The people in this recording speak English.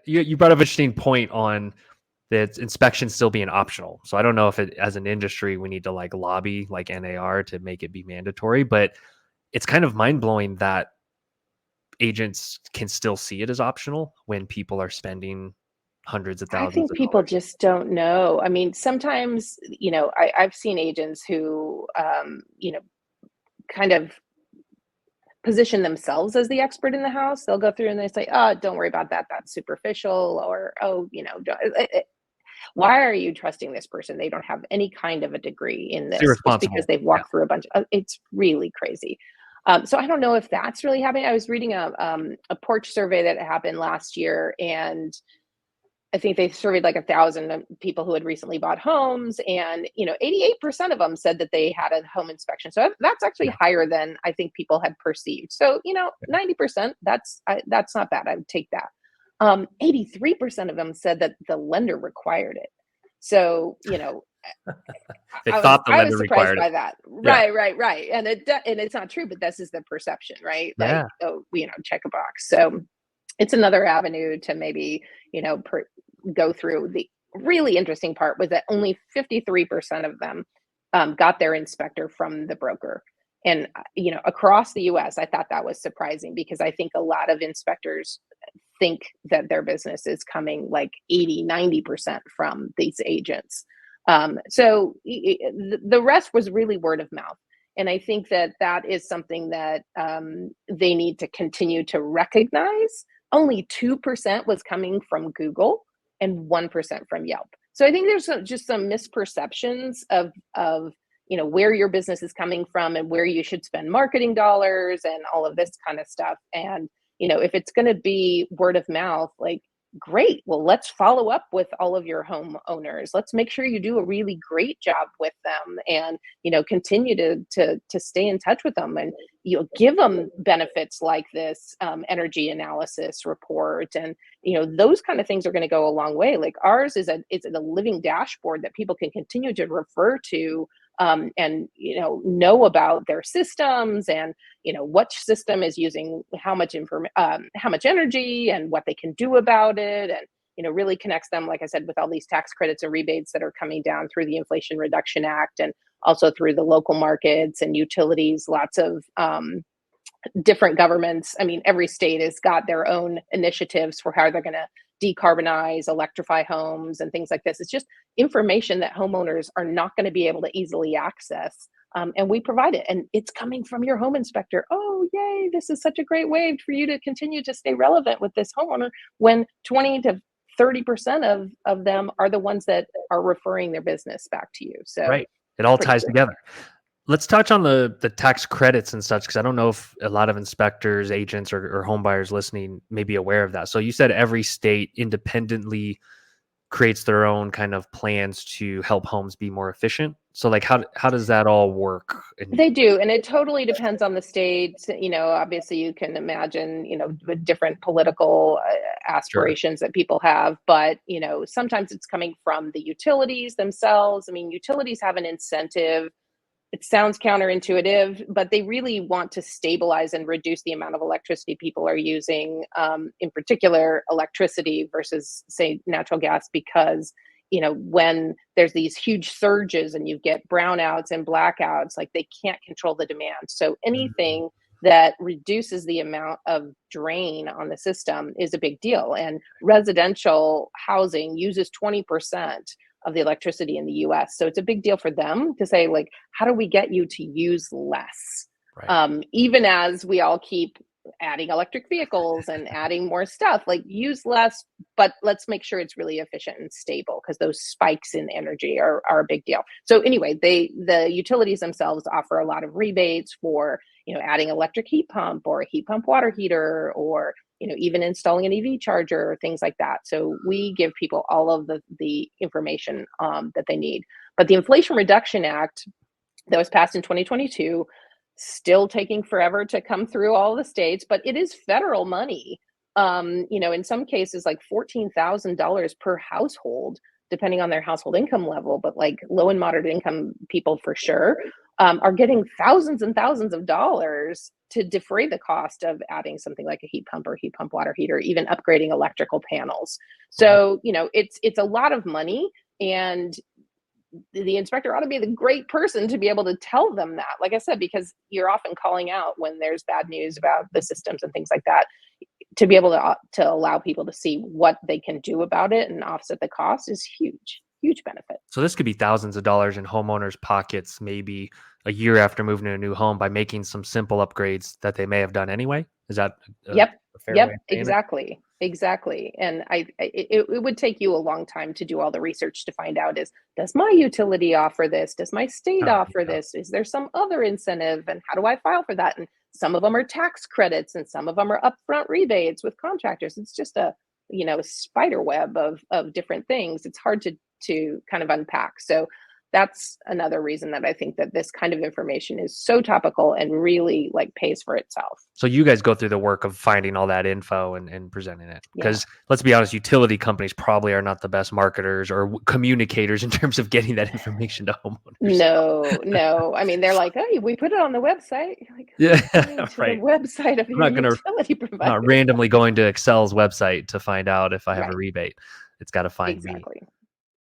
You brought up an interesting point on that inspection still being optional. So I don't know if as an industry, we need to like lobby like NAR to make it be mandatory, but it's kind of mind blowing that agents can still see it as optional when people are spending hundreds of I thousands think of people dollars. just don't know. I mean, sometimes, I've seen agents who, kind of position themselves as the expert in the house. They'll go through and they say, "Oh, don't worry about that. That's superficial," or, "Oh, why are you trusting this person? They don't have any kind of a degree in It's this just because irresponsible. they've Yeah. walked through a bunch of, it's really crazy." So I don't know if that's really happening. I was reading a porch survey that happened last year, and I think they surveyed like 1,000 people who had recently bought homes, and 88% of them said that they had a home inspection. So that's actually Yeah. higher than I think people had perceived. So 90%, that's not bad. I would take that. 83% of them said that the lender required it. So They I was thought the I was lender surprised required it. by that. Yeah. Right. And it's not true, but this is the perception, right? Like, Yeah. oh, check a box. So it's another avenue to maybe go through. The really interesting part was that only 53% of them got their inspector from the broker. And across the US, I thought that was surprising, because I think a lot of inspectors think that their business is coming like 80-90% from these agents. So the rest was really word of mouth. And I think that that is something that they need to continue to recognize. Only 2% was coming from Google and 1% from Yelp. So I think there's just some misperceptions of where your business is coming from and where you should spend marketing dollars and all of this kind of stuff. And if it's going to be word of mouth, like, great. Well, let's follow up with all of your homeowners. Let's make sure you do a really great job with them, and continue to stay in touch with them, and give them benefits like this energy analysis report, and those kind of things are going to go a long way. Like ours is a living dashboard that people can continue to refer to, and know about their systems, and which system is using how much how much energy, and what they can do about it, and really connects them, like I said, with all these tax credits and rebates that are coming down through the Inflation Reduction Act, and also through the local markets and utilities. Lots of different governments. I mean, every state has got their own initiatives for how they're going to decarbonize, electrify homes, and things like this. It's just information that homeowners are not going to be able to easily access. And we provide it, and it's coming from your home inspector. Oh, yay, this is such a great way for you to continue to stay relevant with this homeowner, when 20 to 30% of them are the ones that are referring their business back to you. So Right. It all pretty ties cool. together. Let's touch on the tax credits and such, because I don't know if a lot of inspectors, agents, or home buyers listening may be aware of that. So you said every state independently creates their own kind of plans to help homes be more efficient. So like how does that all work? They do, and it totally depends on the state. Obviously, you can imagine, with different political Sure. aspirations that people have, but sometimes it's coming from the utilities themselves. I mean, utilities have an incentive. It sounds counterintuitive, but they really want to stabilize and reduce the amount of electricity people are using, in particular electricity versus, say, natural gas, because when there's these huge surges and you get brownouts and blackouts, like, they can't control the demand. So Mhm. anything that reduces the amount of drain on the system is a big deal. And residential housing uses 20% of the electricity in the US. So it's a big deal for them to say, like, how do we get you to use less? Right. Even as we all keep adding electric vehicles and adding more stuff, like, use less, but let's make sure it's really efficient and stable, because those spikes in energy are a big deal. So anyway, the utilities themselves offer a lot of rebates for adding electric heat pump or a heat pump water heater, or even installing an EV charger or things like that. So we give people all of the information that they need. But the Inflation Reduction Act that was passed in 2022, still taking forever to come through all the states, but it is federal money. In some cases, like $14,000 per household, depending on their household income level, but like low and moderate income people for sure. are getting thousands and thousands of dollars to defray the cost of adding something like a heat pump or heat pump water heater, even upgrading electrical panels. Wow. So, it's a lot of money, and the inspector ought to be the great person to be able to tell them that. Like I said, because you're often calling out when there's bad news about the systems and things like that. To be able to allow people to see what they can do about it and offset the cost is huge, huge benefit. So this could be thousands of dollars in homeowners' pockets, maybe a year after moving to a new home by making some simple upgrades that they may have done anyway. Is that Yep. a fair way Yep. of saying it? Exactly. Exactly. And it would take you a long time to do all the research to find out, does my utility offer this? Does my state Oh, offer yeah. this? Is there some other incentive? And how do I file for that? And some of them are tax credits and some of them are upfront rebates with contractors. It's just a, spider web of different things. It's hard to kind of unpack. So that's another reason that I think that this kind of information is so topical and really like pays for itself. So you guys go through the work of finding all that info and presenting it. Yeah. Because let's be honest, utility companies probably are not the best marketers or communicators in terms of getting that information to homeowners. No, no. I mean, they're like, "Hey, we put it on the website." You're like, Yeah, "Who's going to the right. website of I'm your not gonna utility I'm not provider?" randomly going to Excel's website to find out if I have a Right. rebate. It's got to find me. Exactly.